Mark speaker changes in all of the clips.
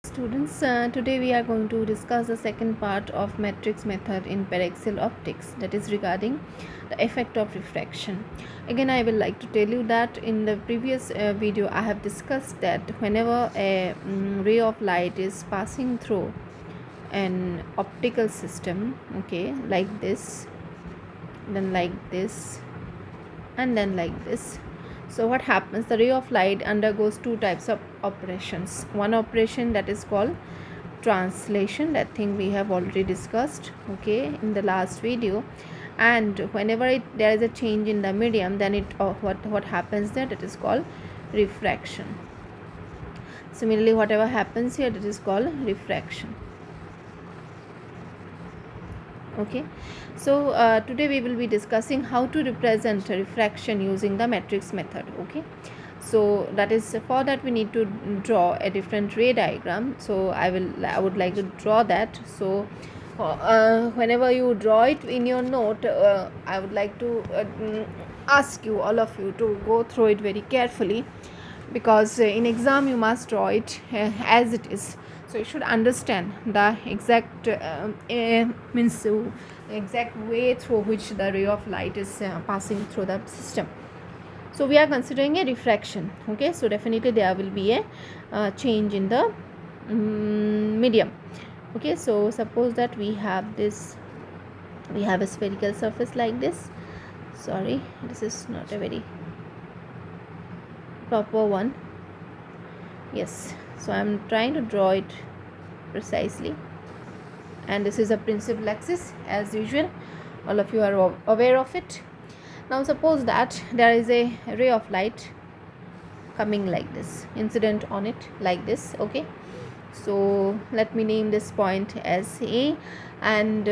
Speaker 1: Students, today we are going to discuss the second part of matrix method in paraxial optics, that is regarding the effect of refraction. Again, I will like to tell you that in the previous video I have discussed that whenever a ray of light is passing through an optical system, okay, like this, then like this, and then like this. So what happens, the ray of light undergoes two types of operations. One operation that is called translation, that thing we have already discussed, okay, in the last video. And whenever there is a change in the medium, then what happens there, that is called refraction. Similarly, whatever happens here, that is called refraction. Okay, so today we will be discussing how to represent refraction using the matrix method. Okay, so that is, for that we need to draw a different ray diagram. So I would like to draw that. So whenever you draw it in your note, I would like to ask you, all of you, to go through it very carefully, because in exam you must draw it as it is. So you should understand the exact exact way through which the ray of light is passing through the system. So we are considering a refraction. Okay, so definitely there will be a change in the medium. Okay, so suppose that we have a spherical surface like this. Sorry, this is not a very proper one. Yes, so I'm trying to draw it precisely, and this is a principal axis as usual. All of you are aware of it. Now suppose that there is a ray of light coming like this, incident on it like this. Okay, so let me name this point as A, and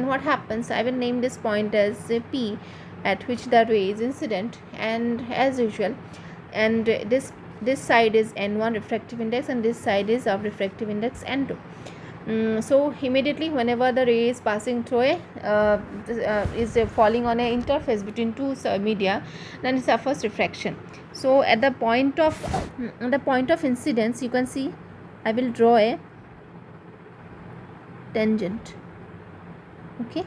Speaker 1: what happens, I will name this point as P, at which the ray is incident, and as usual, and this side is n1 refractive index, and this side is of refractive index n2. So immediately whenever the ray is passing through is falling on an interface between two media, then it suffers refraction. So at the point of incidence, you can see I will draw a tangent. Okay,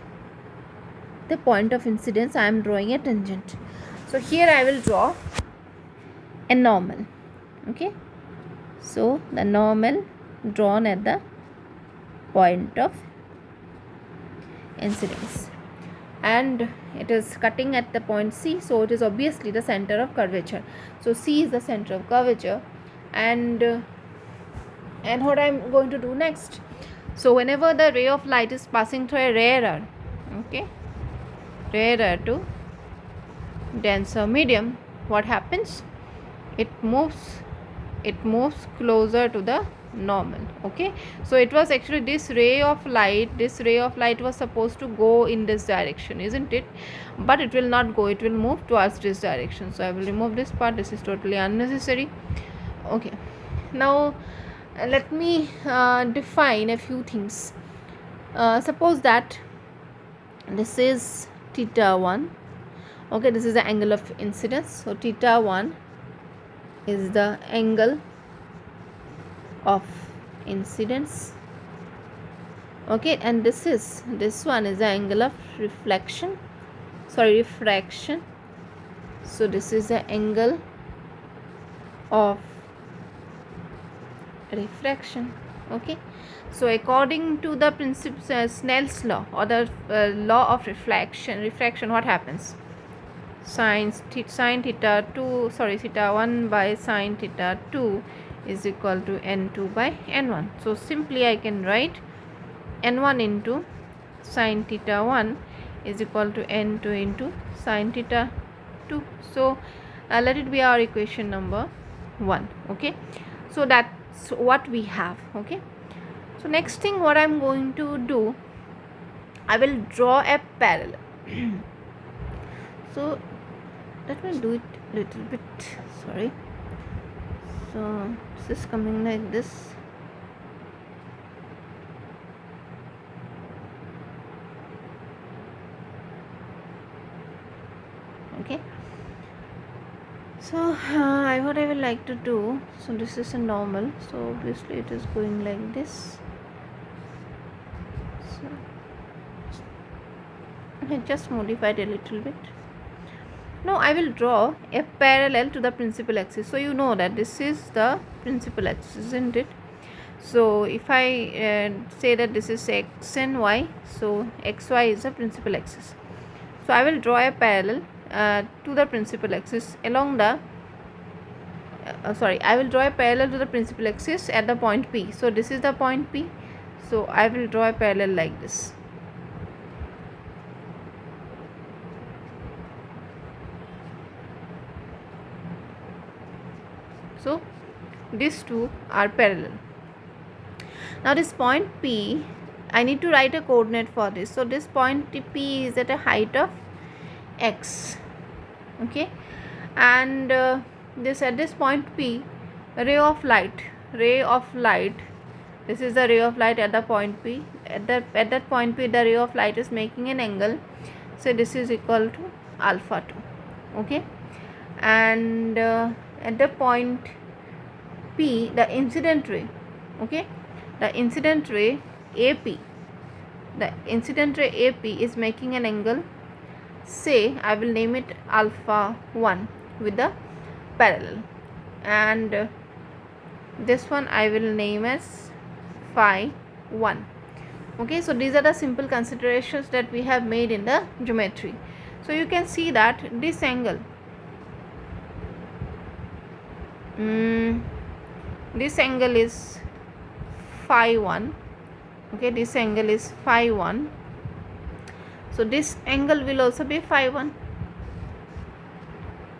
Speaker 1: the point of incidence, I am drawing a tangent. So here I will draw a normal. Okay, so the normal drawn at the point of incidence, and it is cutting at the point C, so it is obviously the center of curvature. So C is the center of curvature, and what I am going to do next, so whenever the ray of light is passing through a rarer, okay, rarer to denser medium, what happens, it moves closer to the normal. Okay, so it was actually this ray of light was supposed to go in this direction, isn't it? But it will not go, it will move towards this direction. So I will remove this part, this is totally unnecessary. Okay, now let me define a few things. Suppose that this is theta 1. Okay, this is the angle of incidence. So theta 1 is the angle of incidence. Okay, and this one is the angle of refraction. So this is the angle of refraction. Okay, so according to the principle Snell's law, or the law of refraction, what happens, theta 1 by sine theta 2 is equal to n2 by n1. So simply I can write n1 into sine theta 1 is equal to n2 into sine theta 2. So let it be our equation number 1. Okay, so that's what we have. Okay, so next thing what I'm going to do, I will draw a parallel. So let me do it little bit. Sorry, so this is coming like this. Okay, So what I will like to do, so this is a normal, so obviously it is going like this. So I just modified a little bit. Now I will draw a parallel to the principal axis. So you know that this is the principal axis, isn't it? So if I say that this is x and y, so xy is the principal axis. So I will draw a parallel to the principal axis along the I will draw a parallel to the principal axis at the point P. So this is the point P. So I will draw a parallel like this. So these two are parallel. Now this point P, I need to write a coordinate for this. So this point P is at a height of x. Okay, and this at this point P, ray of light. This is the ray of light at the point P. At that point P, the ray of light is making an angle. So this is equal to alpha 2. Okay, and at the point P, the incident ray. Okay, the incident ray AP. The incident ray AP is making an angle. Say I will name it alpha 1 with the parallel, and this one I will name as phi 1. Okay, so these are the simple considerations that we have made in the geometry. So you can see that this angle, this angle is phi 1. Okay, this angle is phi 1. So this angle will also be phi 1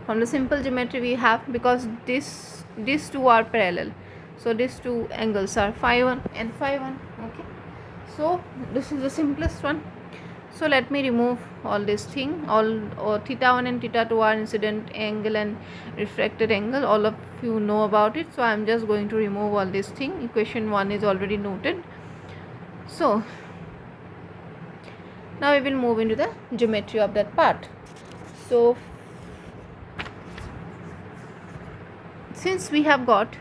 Speaker 1: from the simple geometry we have, because these two are parallel. So these two angles are phi 1 and phi 1. Okay, so this is the simplest one. So let me remove all this thing. All theta 1 and theta 2 are incident angle and refracted angle. All of you know about it. So I am just going to remove all this thing. Equation 1 is already noted. So now we will move into the geometry of that part. So since we have got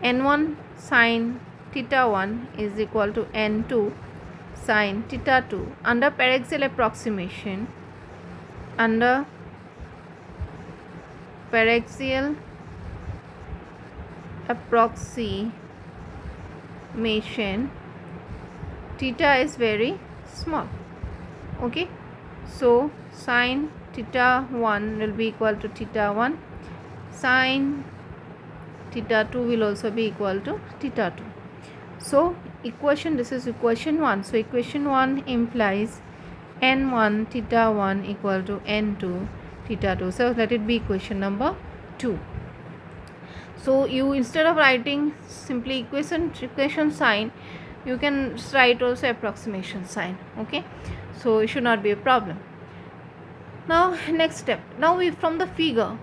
Speaker 1: n1 sine theta 1 is equal to n2 sine theta 2, under paraxial approximation, theta is very small. Okay, so sine theta 1 will be equal to theta 1, sine theta 2 will also be equal to theta 2. So this is equation 1. So equation 1 implies n1 theta 1 equal to n2 theta 2. So let it be equation number 2. So you, instead of writing simply equation sign, you can write also approximation sign. Okay, so it should not be a problem. Now next step. Now we from the figure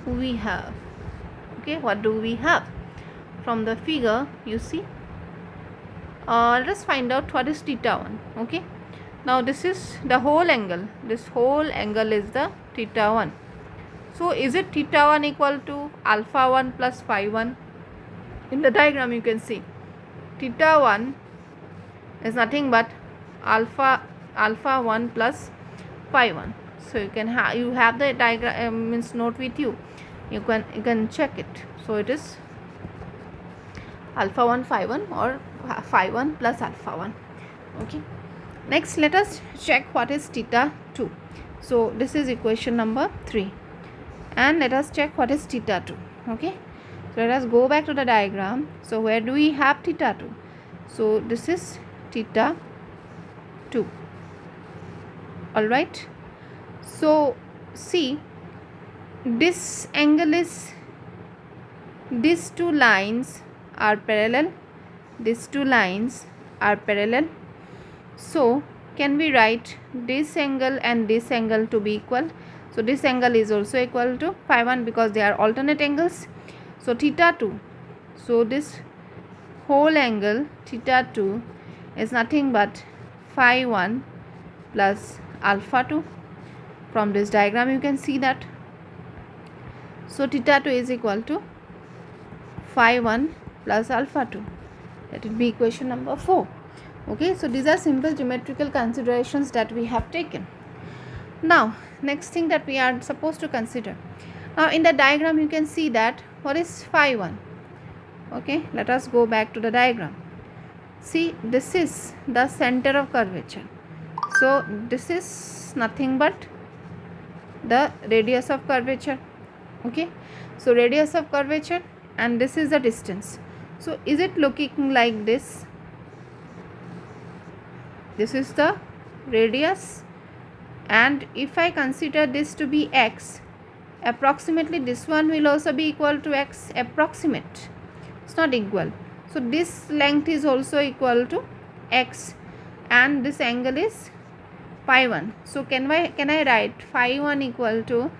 Speaker 1: we have, okay, what do we have from the figure? You see, let us find out what is theta 1. Okay, now this is the whole angle. This whole angle is the theta 1. So is it theta 1 equal to alpha 1 plus phi 1? In the diagram you can see theta 1 is nothing but alpha 1 plus phi 1. So you have the diagram means note with you. You can check it. So it is alpha 1 phi 1 or phi 1 plus alpha 1. Okay, next let us check what is theta 2. So this is equation number 3, and let us check what is theta 2. Okay, so let us go back to the diagram. So where do we have theta 2? So this is theta 2. All right, so see, this angle is, these two lines are parallel. So can we write this angle and this angle to be equal? So this angle is also equal to phi 1 because they are alternate angles. So theta 2, so this whole angle theta 2 is nothing but phi 1 plus alpha 2. From this diagram you can see that. So theta 2 is equal to phi 1 plus alpha 2. That will be equation number 4. Okay, so these are simple geometrical considerations that we have taken. Now next thing that we are supposed to consider. Now in the diagram you can see that what is phi 1. Okay, let us go back to the diagram. See, this is the center of curvature. So this is nothing but the radius of curvature. Okay, so radius of curvature, and this is the distance. So is it looking like this? This is the radius, and if I consider this to be x, approximately this one will also be equal to x, approximate, it's not equal. So this length is also equal to x, and this angle is phi 1. So can I write phi 1 equal to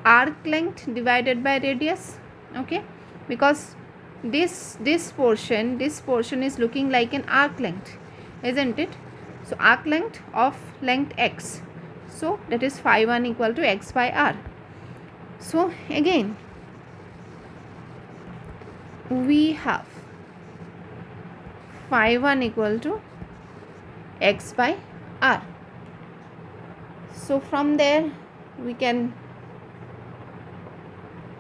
Speaker 1: arc length divided by radius? Okay, because this portion is looking like an arc length, isn't it? So arc length of length x, so that is phi 1 equal to x by r. So again we have phi 1 equal to x by r. So from there we can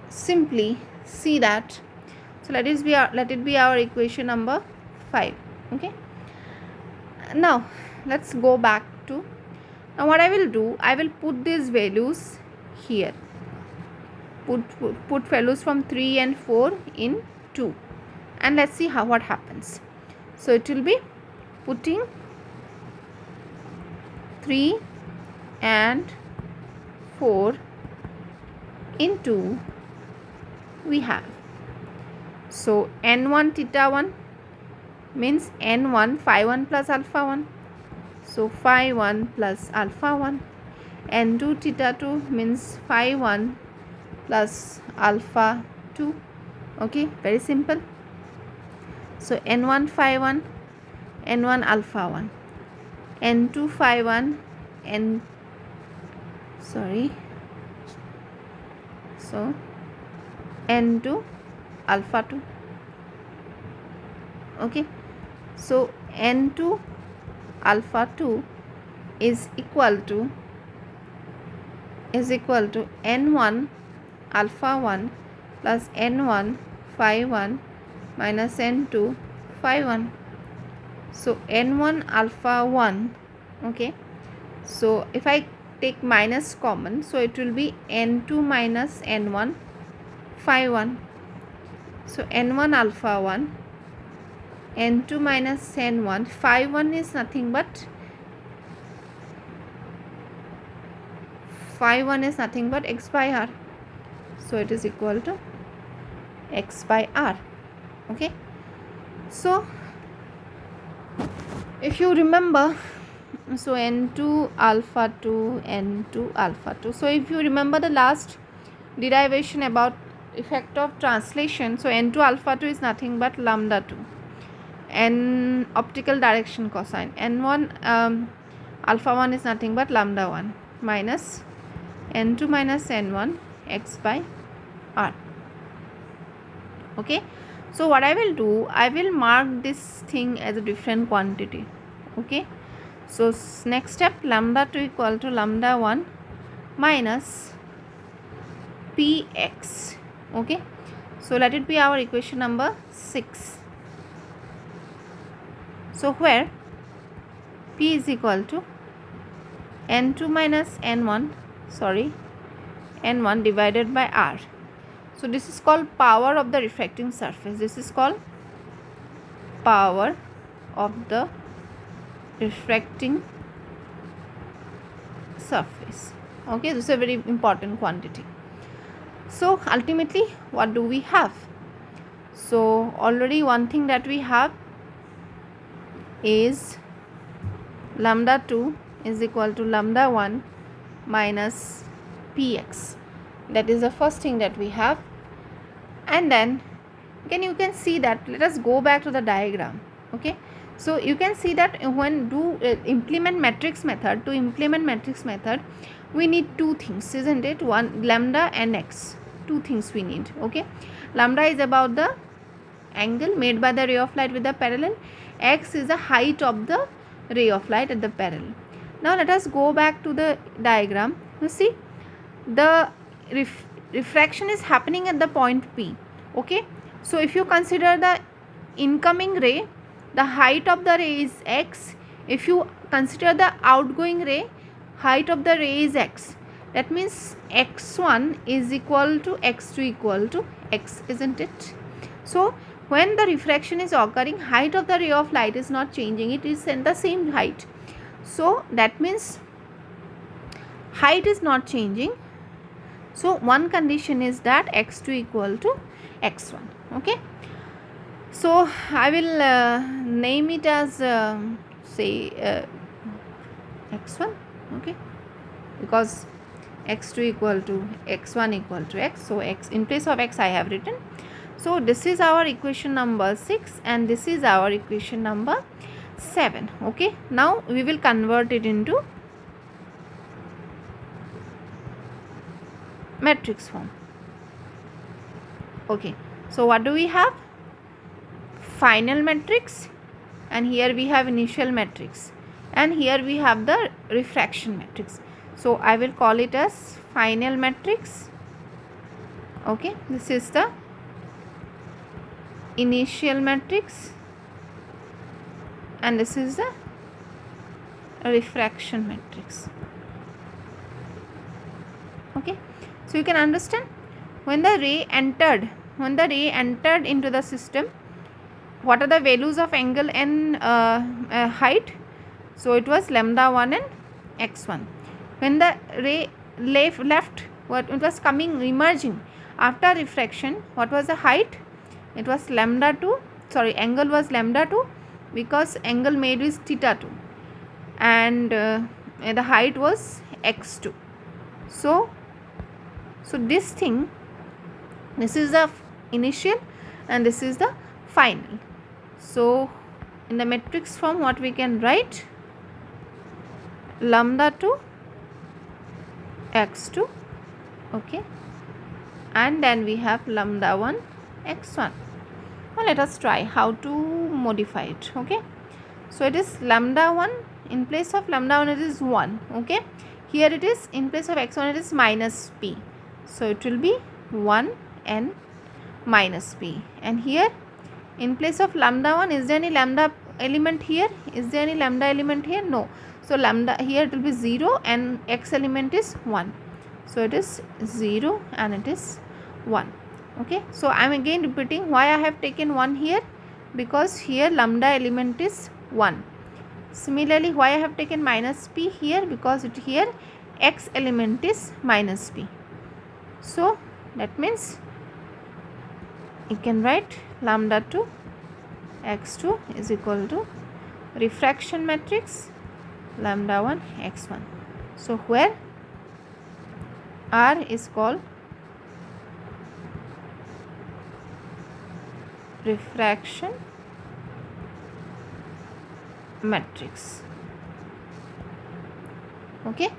Speaker 1: simply see that. So let it be our equation number 5. Okay, now let's go back to, now what I will do, I will put these values here, put values from 3 and 4 in 2, and let's see what happens. So it will be putting 3 and 4 in 2 we have. So n1 theta 1 means n1 phi 1 plus alpha 1. So phi 1 plus alpha 1. n2 theta 2 means phi 1 plus alpha 2. Okay, very simple. So n1 phi 1, n1 alpha 1, n2 phi 1, so n2 alpha 2. Okay, so n2 alpha 2 is equal to n1 alpha 1 plus n1 phi 1 minus n2 phi 1. So n1 alpha 1. Okay, so if I take minus common, so it will be n2 minus n1 phi 1. So n1 alpha 1, n2 minus n1 phi 1 is nothing but x by r. So it is equal to x by r. Okay, so if you remember, so n2 alpha 2, n2 alpha 2. So if you remember the last derivation about effect of translation, so n2 alpha 2 is nothing but lambda 2, n optical direction cosine, n1 alpha 1 is nothing but lambda 1 minus n2 minus n1 x by r. Okay, so what I will do, I will mark this thing as a different quantity. Okay, so next step, lambda 2 equal to lambda 1 minus px. Okay, so let it be our equation number 6. So where p is equal to n2 minus n1 divided by r. So this is called power of the refracting surface. This is called power of the refracting surface. Okay, this is a very important quantity. So ultimately what do we have? So already one thing that we have is lambda 2 is equal to lambda 1 minus px. That is the first thing that we have. And then again you can see that, let us go back to the diagram. Okay, So you can see that when implement matrix method, to implement matrix method we need two things, isn't it? One, lambda and x. Two things we need. Okay, lambda is about the angle made by the ray of light with the parallel, x is the height of the ray of light at the parallel. Now let us go back to the diagram. You see the refraction is happening at the point P. Okay, so if you consider the incoming ray, the height of the ray is x. If you consider the outgoing ray, height of the ray is x. That means x1 is equal to x2 equal to x, isn't it? So when the refraction is occurring, height of the ray of light is not changing, it is in the same height. So that means height is not changing. So one condition is that x2 equal to x1. Okay, so I will name it as say x1. Okay, because x2 equal to x1 equal to x, so x in place of x I have written. So this is our equation number 6 and this is our equation number 7. Okay, now we will convert it into matrix form. Okay, so what do we have? Final matrix, and here we have initial matrix, and here we have the refraction matrix. So I will call it as final matrix. Okay, this is the initial matrix and this is the refraction matrix. Okay, so you can understand when the ray entered into the system, what are the values of angle and height? So it was lambda 1 and x1. When the ray left, what it was coming emerging after refraction, what was the height? It was lambda 2, sorry, angle was lambda 2 because angle made is theta 2, and the height was x2. So this thing, this is the initial and this is the final. So in the matrix form, what we can write? Lambda 2 x2. Okay, and then we have lambda 1 x1. Now let us try how to modify it. Okay, so it is lambda 1, in place of lambda 1 it is 1. Okay, here it is in place of x1 it is minus p, so it will be 1 and minus p, and here in place of lambda 1, is there any lambda element here? Is there any lambda element here? No. So lambda here it will be 0 and x element is 1, so it is 0 and it is 1. Okay, so I am again repeating why I have taken 1 here, because here lambda element is 1. Similarly, why I have taken minus p here, because it here x element is minus p. So that means you can write lambda 2 x2 is equal to refraction matrix lambda 1 x1. So where R is called refraction matrix. Okay,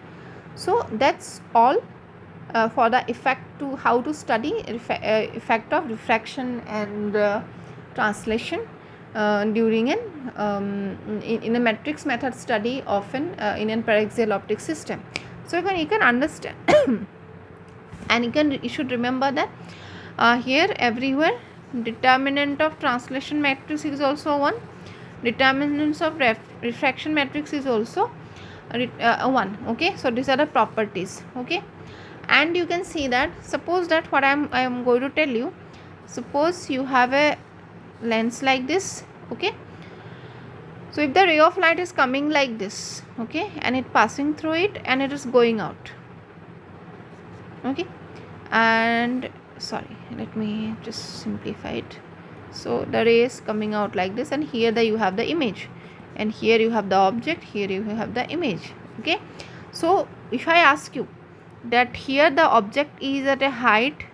Speaker 1: so that's all for the effect to how to study effect of refraction and translation during an in a matrix method study, often in an paraxial optic system. So you can understand and you should remember that here everywhere determinant of translation matrix is also 1, determinants of refraction matrix is also 1. Okay, so these are the properties. Okay, and you can see that, suppose that what I am going to tell you, suppose you have a lens like this. Okay, so if the ray of light is coming like this, okay, and it passing through it and it is going out. Okay, and sorry, let me just simplify it. So the ray is coming out like this, and here you have the image, and here you have the object, here you have the image. Okay, so if I ask you that here the object is at a height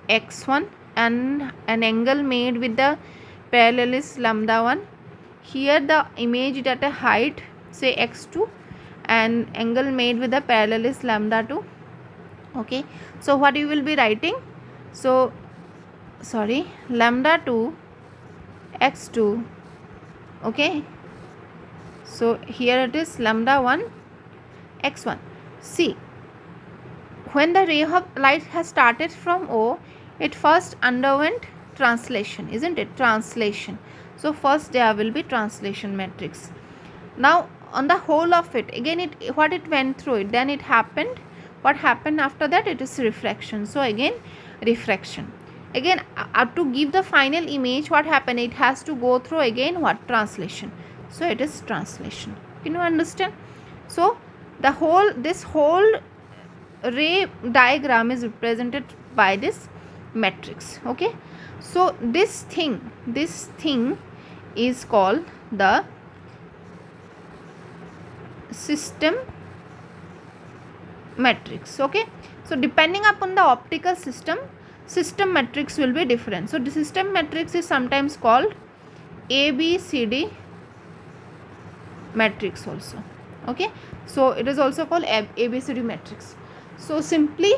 Speaker 1: x1 and an angle made with the parallel is lambda 1, here the image is at a height say x2 and angle made with the parallel is lambda 2. Okay, so what you will be writing, so sorry, lambda 2 x2. Okay, so here it is lambda 1 x1. See, when the ray of light has started from O, it first underwent translation, isn't it? Translation. So first there will be translation matrix. Now on the whole of it, again it what it went through it, then it happened, what happened after that, it is refraction. So again refraction. Again to give the final image, what happened, it has to go through again what, translation. So it is translation. Can you understand? So the whole, this whole ray diagram is represented by this matrix. Okay, so this thing is called the system matrix. Okay, so depending upon the optical system matrix will be different. So the system matrix is sometimes called ABCD matrix also. Okay, so it is also called ABCD matrix. So simply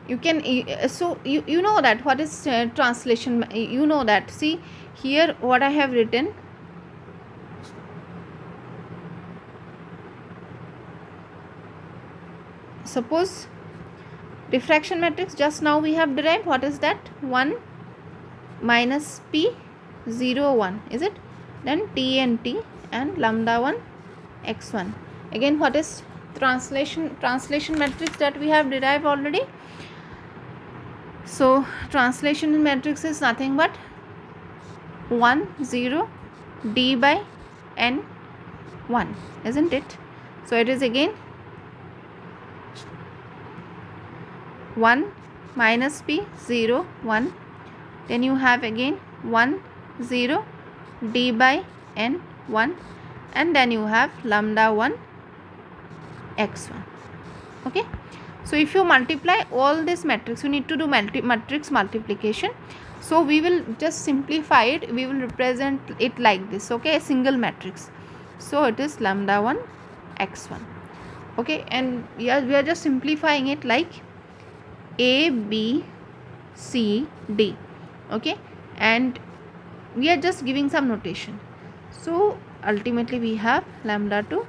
Speaker 1: you can so you know that what is translation, you know that. See here what I have written, suppose diffraction matrix just now we have derived, what is that, 1 minus p 0 1, is it? Then t and t and lambda 1 x1. Again what is translation matrix that we have derived already? So translation matrix is nothing but 1 0 d by n 1, isn't it? So it is again 1 minus p 0 1, then you have again 1 0 d by n 1, and then you have lambda 1 x1. Okay, so if you multiply all this matrix, you need to do matrix multiplication. So we will just simplify it, we will represent it like this. Okay, a single matrix. So it is lambda 1 x1. Okay, and we are just simplifying it like A B C D. Okay, and we are just giving some notation. So ultimately we have lambda 2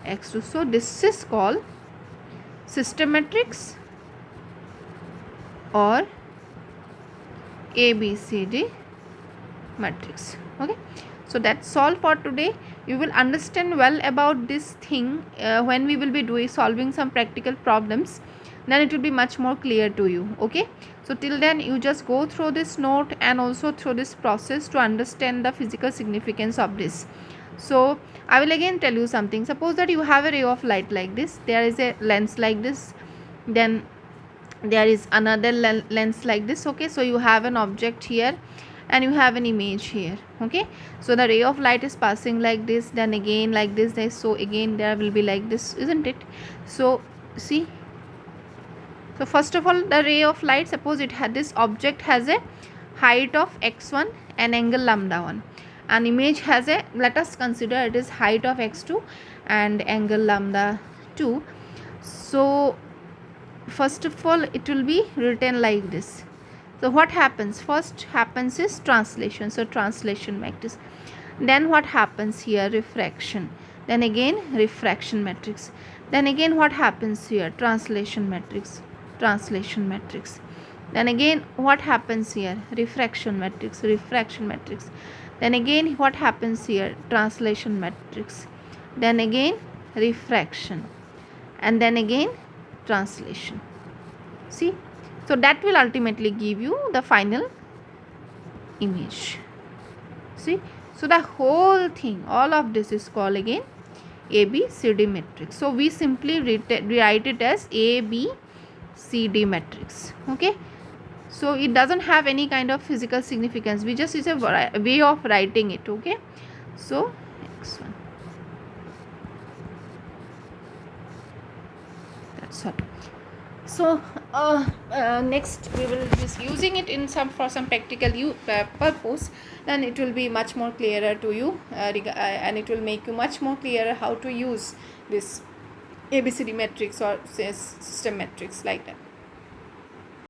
Speaker 1: x2. So this is called system matrix or ABCD matrix. Okay, so that's all for today. You will understand well about this thing when we will be solving some practical problems, then it will be much more clear to you. Okay, so till then you just go through this note and also through this process to understand the physical significance of this. So I will again tell you something. Suppose that you have a ray of light like this, there is a lens like this, then there is another lens like this. Okay, so you have an object here and you have an image here. Okay, so the ray of light is passing like this, then again like this, so again there will be like this, isn't it? So see, so first of all the ray of light, suppose it had, this object has a height of x1 and angle lambda 1, an image has a, let us consider it is height of x2 and angle lambda 2. So first of all it will be written like this. So what happens, first happens is translation, so translation matrix. Then what happens here, refraction, then again refraction matrix, then again what happens here, translation matrix, then again what happens here, refraction matrix, then again what happens here, translation matrix, then again refraction, and then again translation. See, so that will ultimately give you the final image. See, so the whole thing, all of this is called again ABCD matrix. So we simply rewrite it as ABCD matrix. Okay, so it doesn't have any kind of physical significance, we just use a way of writing it. Okay, so x1, that's all. So next we will be using it in some for some practical purpose, then it will be much more clearer to you, and it will make you much more clearer how to use this ABCD matrix or say system matrix like that.